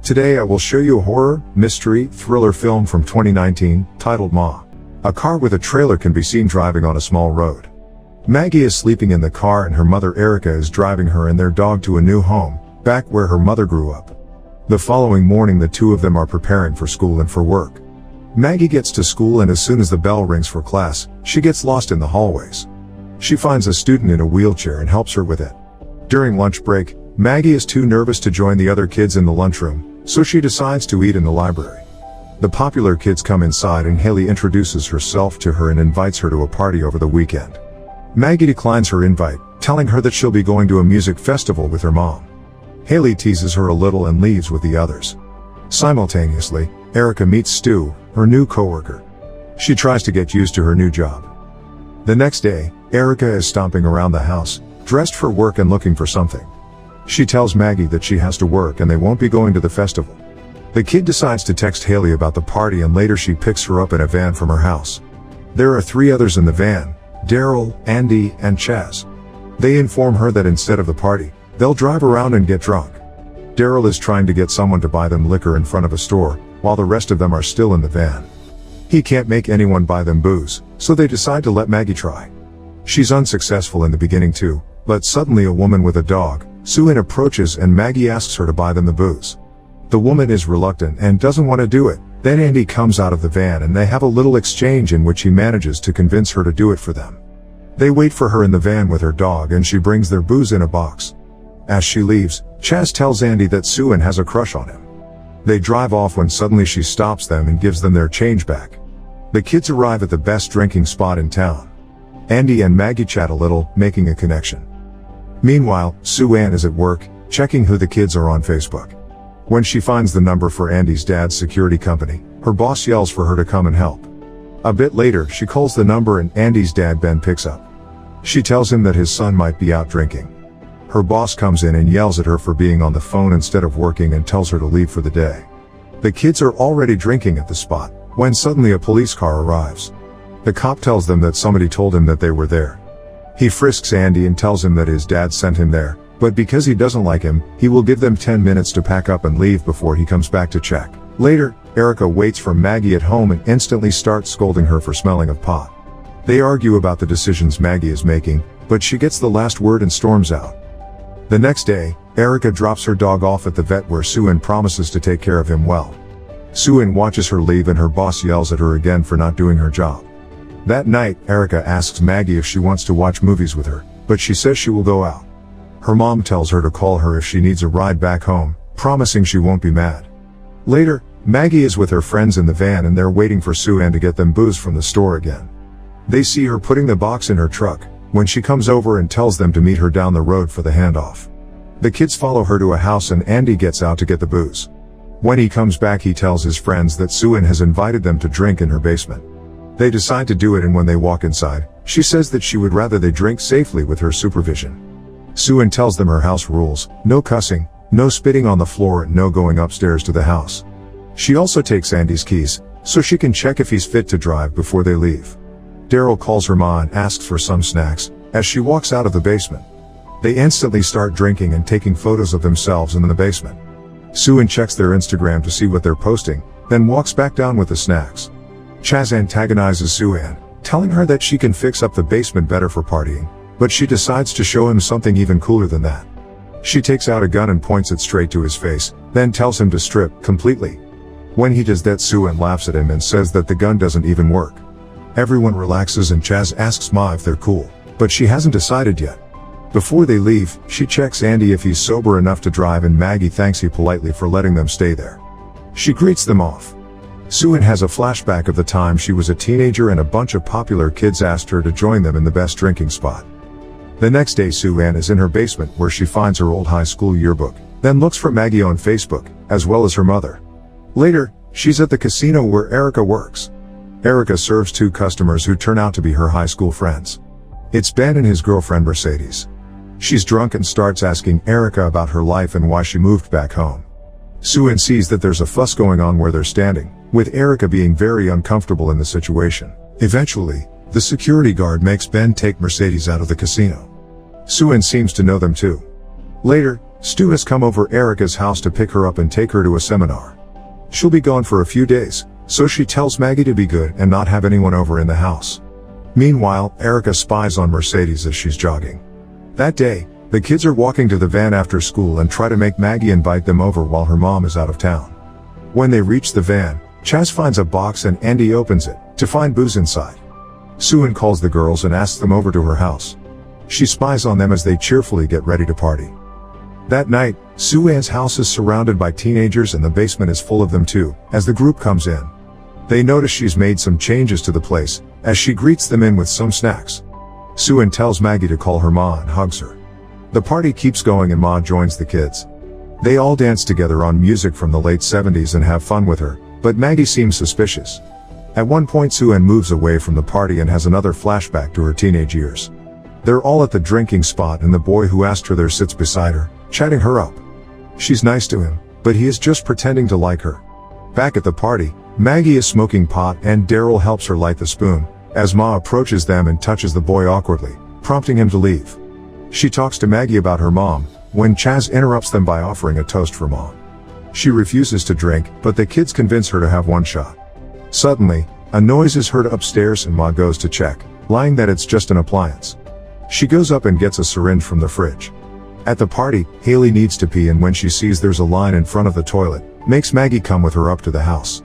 Today I will show you a horror, mystery, thriller film from 2019, titled Ma. A car with a trailer can be seen driving on a small road. Maggie is sleeping in the car and her mother Erica is driving her and their dog to a new home, back where her mother grew up. The following morning the two of them are preparing for school and for work. Maggie gets to school and as soon as the bell rings for class, she gets lost in the hallways. She finds a student in a wheelchair and helps her with it. During lunch break, Maggie is too nervous to join the other kids in the lunchroom, so she decides to eat in the library. The popular kids come inside and Haley introduces herself to her and invites her to a party over the weekend. Maggie declines her invite, telling her that she'll be going to a music festival with her mom. Haley teases her a little and leaves with the others. Simultaneously, Erica meets Stu, her new coworker. She tries to get used to her new job. The next day, Erica is stomping around the house, dressed for work and looking for something. She tells Maggie that she has to work and they won't be going to the festival. The kid decides to text Haley about the party and later she picks her up in a van from her house. There are 3 others in the van: Daryl, Andy, and Chaz. They inform her that instead of the party, they'll drive around and get drunk. Daryl is trying to get someone to buy them liquor in front of a store, while the rest of them are still in the van. He can't make anyone buy them booze, so they decide to let Maggie try. She's unsuccessful in the beginning too, but suddenly a woman with a dog, Sue-Ann, approaches and Maggie asks her to buy them the booze. The woman is reluctant and doesn't want to do it. Then Andy comes out of the van and they have a little exchange in which he manages to convince her to do it for them. They wait for her in the van with her dog and she brings their booze in a box. As she leaves, Chaz tells Andy that Sue-Ann has a crush on him. They drive off when suddenly she stops them and gives them their change back. The kids arrive at the best drinking spot in town. Andy and Maggie chat a little, making a connection. Meanwhile, Sue-Ann is at work, checking who the kids are on Facebook. When she finds the number for Andy's dad's security company, her boss yells for her to come and help. A bit later, she calls the number and Andy's dad Ben picks up. She tells him that his son might be out drinking. Her boss comes in and yells at her for being on the phone instead of working and tells her to leave for the day. The kids are already drinking at the spot, when suddenly a police car arrives. The cop tells them that somebody told him that they were there. He frisks Andy and tells him that his dad sent him there, but because he doesn't like him, he will give them 10 minutes to pack up and leave before he comes back to check. Later, Erica waits for Maggie at home and instantly starts scolding her for smelling of pot. They argue about the decisions Maggie is making, but she gets the last word and storms out. The next day, Erica drops her dog off at the vet where Sue-Ann promises to take care of him well. Sue-Ann watches her leave and her boss yells at her again for not doing her job. That night, Erica asks Maggie if she wants to watch movies with her, but she says she will go out. Her mom tells her to call her if she needs a ride back home, promising she won't be mad. Later, Maggie is with her friends in the van and they're waiting for Sue-Ann to get them booze from the store again. They see her putting the box in her truck, when she comes over and tells them to meet her down the road for the handoff. The kids follow her to a house and Andy gets out to get the booze. When he comes back he tells his friends that Sue-Ann has invited them to drink in her basement. They decide to do it and when they walk inside, she says that she would rather they drink safely with her supervision. Sue-Ann tells them her house rules: no cussing, no spitting on the floor and no going upstairs to the house. She also takes Andy's keys, so she can check if he's fit to drive before they leave. Daryl calls her ma and asks for some snacks, as she walks out of the basement. They instantly start drinking and taking photos of themselves in the basement. Sue-Ann checks their Instagram to see what they're posting, then walks back down with the snacks. Chaz antagonizes Sue-Ann, telling her that she can fix up the basement better for partying, but she decides to show him something even cooler than that. She takes out a gun and points it straight to his face, then tells him to strip completely. When he does that, Sue-Ann laughs at him and says that the gun doesn't even work. Everyone relaxes and Chaz asks Ma if they're cool, but she hasn't decided yet. Before they leave, she checks Andy if he's sober enough to drive and Maggie thanks him politely for letting them stay there. She greets them off. Sue-Ann has a flashback of the time she was a teenager and a bunch of popular kids asked her to join them in the best drinking spot. The next day Sue-Ann is in her basement where she finds her old high school yearbook, then looks for Maggie on Facebook, as well as her mother. Later, she's at the casino where Erica works. Erica serves 2 customers who turn out to be her high school friends. It's Ben and his girlfriend Mercedes. She's drunk and starts asking Erica about her life and why she moved back home. Sue-Ann sees that there's a fuss going on where they're standing, with Erica being very uncomfortable in the situation. Eventually, the security guard makes Ben take Mercedes out of the casino. Sue-Ann seems to know them too. Later, Stu has come over Erica's house to pick her up and take her to a seminar. She'll be gone for a few days, so she tells Maggie to be good and not have anyone over in the house. Meanwhile, Erica spies on Mercedes as she's jogging. That day, the kids are walking to the van after school and try to make Maggie invite them over while her mom is out of town. When they reach the van, Chaz finds a box and Andy opens it, to find booze inside. Sue-Ann calls the girls and asks them over to her house. She spies on them as they cheerfully get ready to party. That night, Sue-Ann's house is surrounded by teenagers and the basement is full of them too, as the group comes in. They notice she's made some changes to the place, as she greets them in with some snacks. Sue-Ann tells Maggie to call her ma and hugs her. The party keeps going and Ma joins the kids. They all dance together on music from the late 70s and have fun with her, but Maggie seems suspicious. At one point Sue-Ann moves away from the party and has another flashback to her teenage years. They're all at the drinking spot and the boy who asked her there sits beside her, chatting her up. She's nice to him, but he is just pretending to like her. Back at the party, Maggie is smoking pot and Daryl helps her light the spoon, as Ma approaches them and touches the boy awkwardly, prompting him to leave. She talks to Maggie about her mom, when Chaz interrupts them by offering a toast for Mom. She refuses to drink, but the kids convince her to have one shot. Suddenly, a noise is heard upstairs and Ma goes to check, lying that it's just an appliance. She goes up and gets a syringe from the fridge. At the party, Haley needs to pee and when she sees there's a line in front of the toilet, makes Maggie come with her up to the house.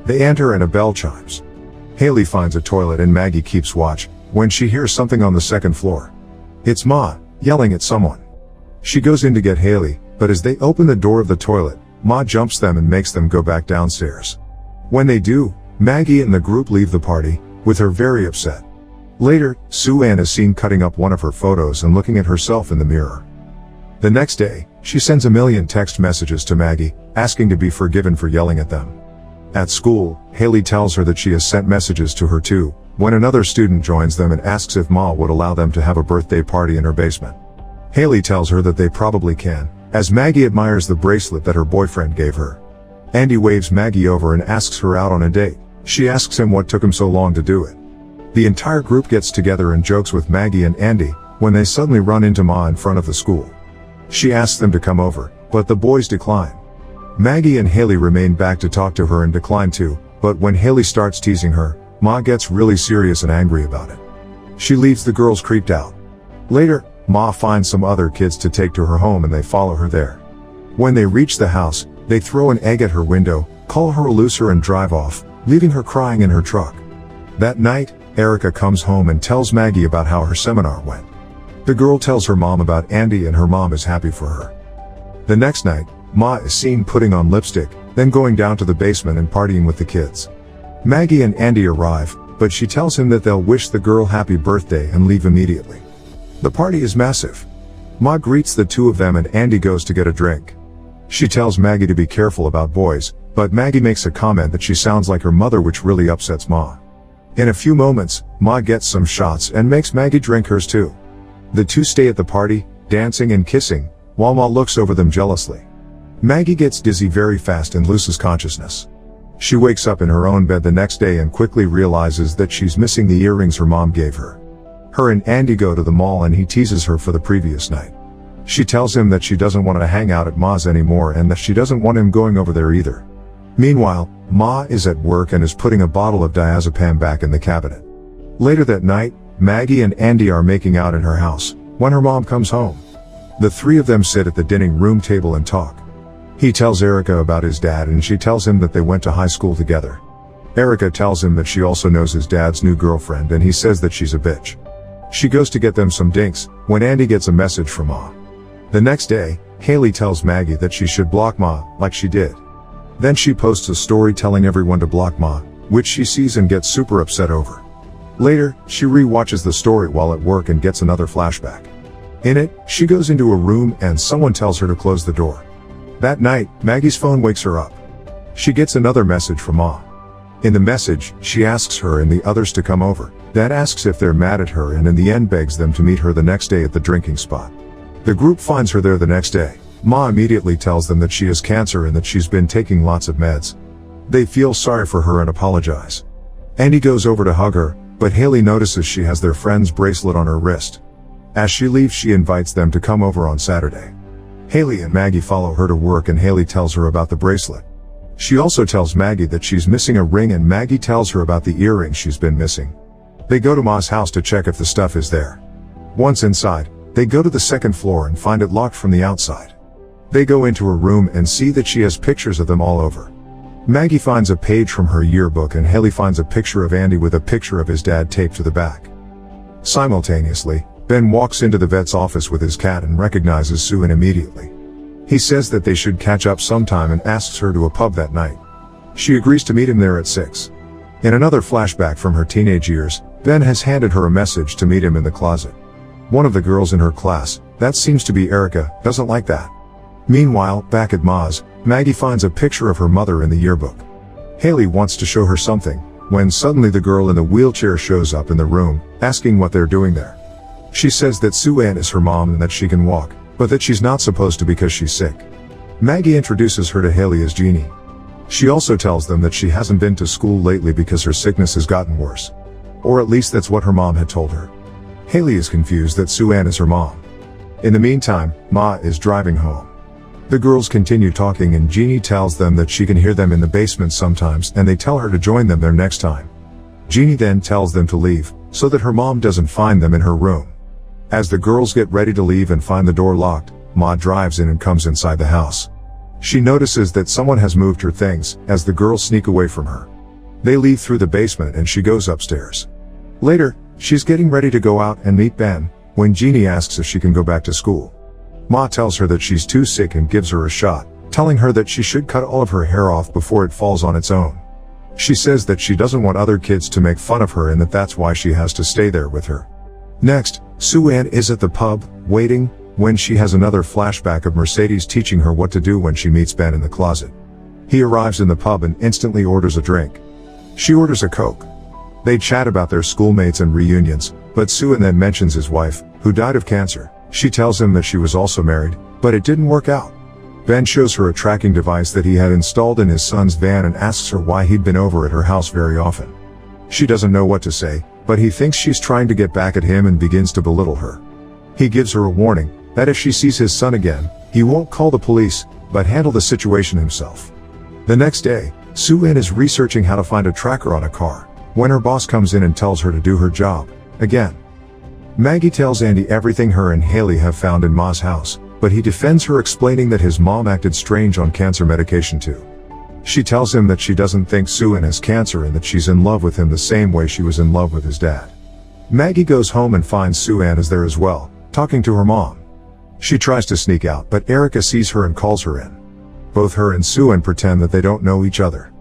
They enter and a bell chimes. Haley finds a toilet and Maggie keeps watch, when she hears something on the second floor. It's Ma, yelling at someone. She goes in to get Haley, but as they open the door of the toilet, Ma jumps them and makes them go back downstairs. When they do, Maggie and the group leave the party, with her very upset. Later, Sue-Ann is seen cutting up one of her photos and looking at herself in the mirror. The next day, she sends a million text messages to Maggie, asking to be forgiven for yelling at them. At school, Haley tells her that she has sent messages to her too, when another student joins them and asks if Ma would allow them to have a birthday party in her basement. Haley tells her that they probably can, as Maggie admires the bracelet that her boyfriend gave her. Andy waves Maggie over and asks her out on a date. She asks him what took him so long to do it. The entire group gets together and jokes with Maggie and Andy, when they suddenly run into Ma in front of the school. She asks them to come over, but the boys decline. Maggie and Haley remain back to talk to her and decline too, but when Haley starts teasing her, Ma gets really serious and angry about it. She leaves the girls creeped out. Later, Ma finds some other kids to take to her home and they follow her there. When they reach the house, they throw an egg at her window, call her a loser and drive off, leaving her crying in her truck. That night, Erica comes home and tells Maggie about how her seminar went. The girl tells her mom about Andy and her mom is happy for her. The next night, Ma is seen putting on lipstick, then going down to the basement and partying with the kids. Maggie and Andy arrive, but she tells him that they'll wish the girl happy birthday and leave immediately. The party is massive. Ma greets the two of them and Andy goes to get a drink. She tells Maggie to be careful about boys, but Maggie makes a comment that she sounds like her mother, which really upsets Ma. In a few moments, Ma gets some shots and makes Maggie drink hers too. The two stay at the party, dancing and kissing, while Ma looks over them jealously. Maggie gets dizzy very fast and loses consciousness. She wakes up in her own bed the next day and quickly realizes that she's missing the earrings her mom gave her. Her and Andy go to the mall and he teases her for the previous night. She tells him that she doesn't want to hang out at Ma's anymore and that she doesn't want him going over there either. Meanwhile, Ma is at work and is putting a bottle of diazepam back in the cabinet. Later that night, Maggie and Andy are making out in her house, when her mom comes home. The three of them sit at the dining room table and talk. He tells Erica about his dad and she tells him that they went to high school together. Erica tells him that she also knows his dad's new girlfriend and he says that she's a bitch. She goes to get them some drinks, when Andy gets a message from Ma. The next day, Haley tells Maggie that she should block Ma, like she did. Then she posts a story telling everyone to block Ma, which she sees and gets super upset over. Later, she re-watches the story while at work and gets another flashback. In it, she goes into a room and someone tells her to close the door. That night, Maggie's phone wakes her up. She gets another message from Ma. In the message, she asks her and the others to come over, then asks if they're mad at her and in the end begs them to meet her the next day at the drinking spot. The group finds her there the next day. Ma immediately tells them that she has cancer and that she's been taking lots of meds. They feel sorry for her and apologize. Andy goes over to hug her, but Haley notices she has their friend's bracelet on her wrist. As she leaves, she invites them to come over on Saturday. Haley and Maggie follow her to work and Haley tells her about the bracelet. She also tells Maggie that she's missing a ring and Maggie tells her about the earrings she's been missing. They go to Ma's house to check if the stuff is there. Once inside, they go to the second floor and find it locked from the outside. They go into her room and see that she has pictures of them all over. Maggie finds a page from her yearbook and Haley finds a picture of Andy with a picture of his dad taped to the back. Simultaneously, Ben walks into the vet's office with his cat and recognizes Sue-Ann immediately. He says that they should catch up sometime and asks her to a pub that night. She agrees to meet him there at 6. In another flashback from her teenage years, Ben has handed her a message to meet him in the closet. One of the girls in her class, that seems to be Erica, doesn't like that. Meanwhile, back at Ma's, Maggie finds a picture of her mother in the yearbook. Haley wants to show her something, when suddenly the girl in the wheelchair shows up in the room, asking what they're doing there. She says that Sue-Ann is her mom and that she can walk, but that she's not supposed to because she's sick. Maggie introduces her to Haley as Jeannie. She also tells them that she hasn't been to school lately because her sickness has gotten worse. Or at least that's what her mom had told her. Haley is confused that Sue-Ann is her mom. In the meantime, Ma is driving home. The girls continue talking and Jeannie tells them that she can hear them in the basement sometimes and they tell her to join them there next time. Jeannie then tells them to leave, so that her mom doesn't find them in her room. As the girls get ready to leave and find the door locked, Ma drives in and comes inside the house. She notices that someone has moved her things, as the girls sneak away from her. They leave through the basement and she goes upstairs. Later, she's getting ready to go out and meet Ben, when Jeannie asks if she can go back to school. Ma tells her that she's too sick and gives her a shot, telling her that she should cut all of her hair off before it falls on its own. She says that she doesn't want other kids to make fun of her and that that's why she has to stay there with her. Next, Sue-Ann is at the pub, waiting, when she has another flashback of Mercedes teaching her what to do when she meets Ben in the closet. He arrives in the pub and instantly orders a drink. She orders a Coke. They chat about their schoolmates and reunions, but Sue-Ann then mentions his wife, who died of cancer. She tells him that she was also married, but it didn't work out. Ben shows her a tracking device that he had installed in his son's van and asks her why he'd been over at her house very often. She doesn't know what to say, but he thinks she's trying to get back at him and begins to belittle her. He gives her a warning, that if she sees his son again, he won't call the police, but handle the situation himself. The next day, Sue-Ann is researching how to find a tracker on a car, when her boss comes in and tells her to do her job, again. Maggie tells Andy everything her and Haley have found in Ma's house, but he defends her, explaining that his mom acted strange on cancer medication too. She tells him that she doesn't think Sue-Ann has cancer and that she's in love with him the same way she was in love with his dad. Maggie goes home and finds Sue-Ann is there as well, talking to her mom. She tries to sneak out, but Erica sees her and calls her in. Both her and Sue-Ann pretend that they don't know each other.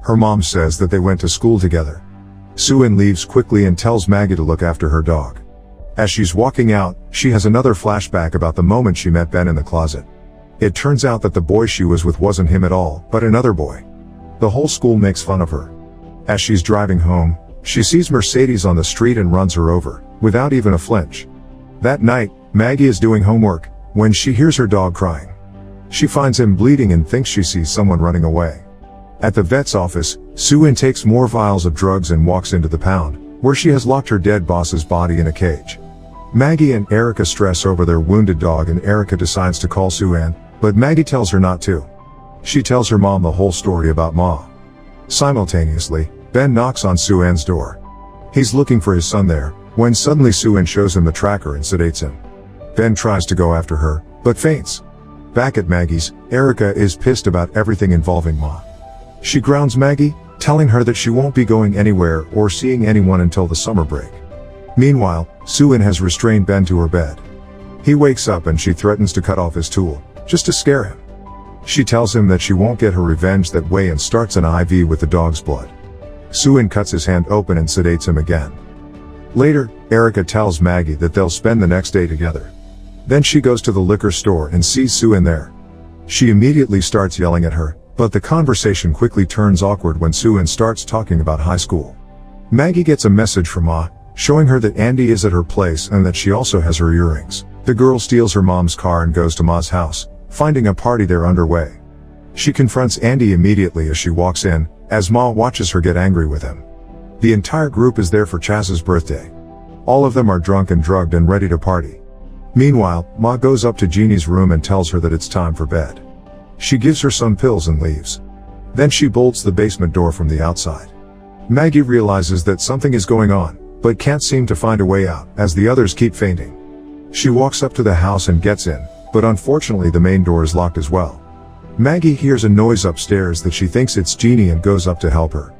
Her mom says that they went to school together. Sue-Ann leaves quickly and tells Maggie to look after her dog. As she's walking out, she has another flashback about the moment she met Ben in the closet. It turns out that the boy she was with wasn't him at all, but another boy. The whole school makes fun of her. As she's driving home, she sees Mercedes on the street and runs her over, without even a flinch. That night, Maggie is doing homework, when she hears her dog crying. She finds him bleeding and thinks she sees someone running away. At the vet's office, Sue-Ann takes more vials of drugs and walks into the pound, where she has locked her dead boss's body in a cage. Maggie and Erica stress over their wounded dog and Erica decides to call Sue-Ann, but Maggie tells her not to. She tells her mom the whole story about Ma. Simultaneously, Ben knocks on Sue-Ann's door. He's looking for his son there, when suddenly Sue-Ann shows him the tracker and sedates him. Ben tries to go after her, but faints. Back at Maggie's, Erica is pissed about everything involving Ma. She grounds Maggie, telling her that she won't be going anywhere or seeing anyone until the summer break. Meanwhile, Sue-Ann has restrained Ben to her bed. He wakes up and she threatens to cut off his tool, just to scare him. She tells him that she won't get her revenge that way and starts an IV with the dog's blood. Sue-Ann cuts his hand open and sedates him again. Later, Erica tells Maggie that they'll spend the next day together. Then she goes to the liquor store and sees Sue-Ann there. She immediately starts yelling at her, but the conversation quickly turns awkward when Sue-Ann starts talking about high school. Maggie gets a message from Ma, showing her that Andy is at her place and that she also has her earrings. The girl steals her mom's car and goes to Ma's house, finding a party there underway. She confronts Andy immediately as she walks in, as Ma watches her get angry with him. The entire group is there for Chaz's birthday. All of them are drunk and drugged and ready to party. Meanwhile, Ma goes up to Jeannie's room and tells her that it's time for bed. She gives her some pills and leaves. Then she bolts the basement door from the outside. Maggie realizes that something is going on, but can't seem to find a way out, as the others keep fainting. She walks up to the house and gets in, but unfortunately the main door is locked as well. Maggie hears a noise upstairs that she thinks it's Jeannie and goes up to help her.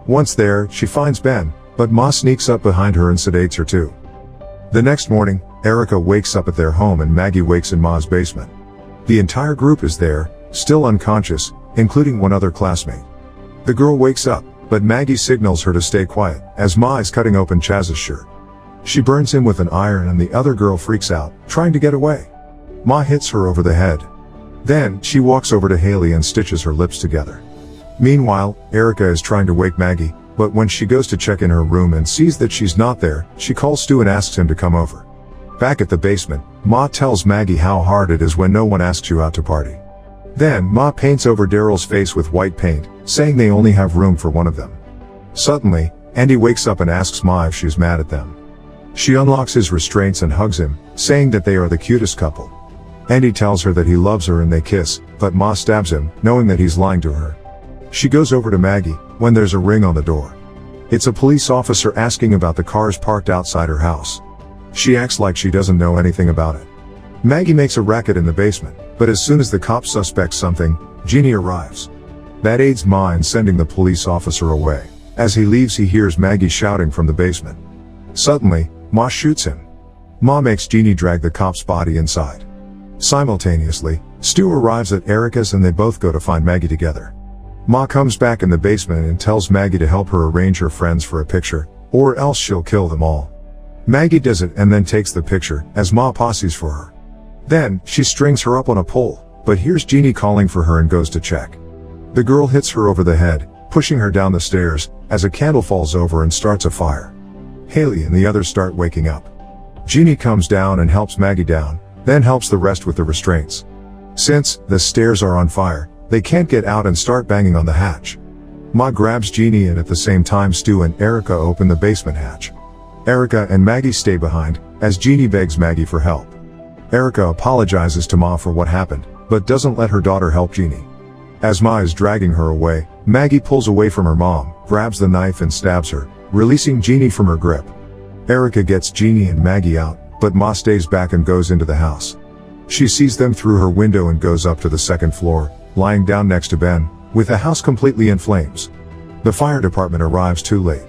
Once there, she finds Ben, but Ma sneaks up behind her and sedates her too. The next morning, Erica wakes up at their home and Maggie wakes in Ma's basement. The entire group is there, still unconscious, including one other classmate. The girl wakes up, but Maggie signals her to stay quiet, as Ma is cutting open Chaz's shirt. She burns him with an iron and the other girl freaks out, trying to get away. Ma hits her over the head. Then, she walks over to Haley and stitches her lips together. Meanwhile, Erica is trying to wake Maggie, but when she goes to check in her room and sees that she's not there, she calls Stu and asks him to come over. Back at the basement, Ma tells Maggie how hard it is when no one asks you out to party. Then, Ma paints over Daryl's face with white paint, saying they only have room for one of them. Suddenly, Andy wakes up and asks Ma if she's mad at them. She unlocks his restraints and hugs him, saying that they are the cutest couple. Andy tells her that he loves her and they kiss, but Ma stabs him, knowing that he's lying to her. She goes over to Maggie, when there's a ring on the door. It's a police officer asking about the cars parked outside her house. She acts like she doesn't know anything about it. Maggie makes a racket in the basement, but as soon as the cops suspect something, Jeannie arrives. That aids Ma in sending the police officer away. As he leaves, he hears Maggie shouting from the basement. Suddenly, Ma shoots him. Ma makes Jeannie drag the cop's body inside. Simultaneously, Stu arrives at Erica's and they both go to find Maggie together. Ma comes back in the basement and tells Maggie to help her arrange her friends for a picture, or else she'll kill them all. Maggie does it and then takes the picture, as Ma posses for her. Then, she strings her up on a pole, but hears Jeannie calling for her and goes to check. The girl hits her over the head, pushing her down the stairs, as a candle falls over and starts a fire. Haley and the others start waking up. Jeannie comes down and helps Maggie down, then helps the rest with the restraints. Since the stairs are on fire, they can't get out and start banging on the hatch. Ma grabs Jeannie and at the same time Stu and Erica open the basement hatch. Erica and Maggie stay behind, as Jeannie begs Maggie for help. Erica apologizes to Ma for what happened, but doesn't let her daughter help Jeannie. As Ma is dragging her away, Maggie pulls away from her mom, grabs the knife and stabs her, releasing Jeannie from her grip. Erica gets Jeannie and Maggie out, but Ma stays back and goes into the house. She sees them through her window and goes up to the second floor, lying down next to Ben, with the house completely in flames. The fire department arrives too late.